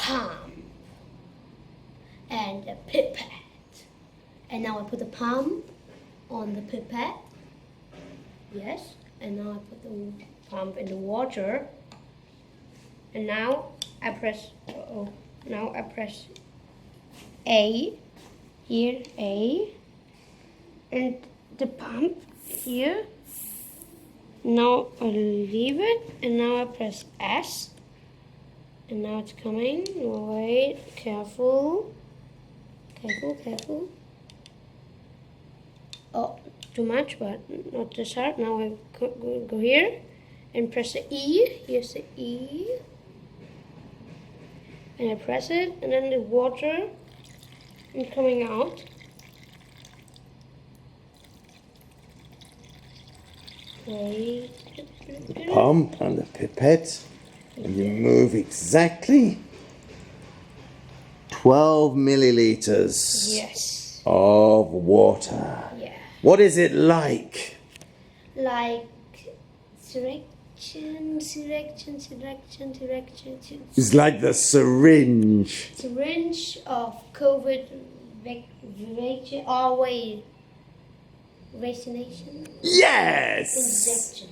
palm and the pipette. And now I put the palm on the pipette. Yes. And now I put the palm in the water. And now I press. Now I press A. Here A. And the pump here. Now I leave it, and now I press S. And now it's coming. Wait, careful. Careful. Oh, too much, but not this hard. Now I go here and press the E. Here's the E. And I press it, and then the water is coming out. The pump and the pipette, and you move exactly 12 milliliters of water. Yeah. What is it like? Like selection. It's like the syringe. Syringe of COVID vaccination. Yes! Injection.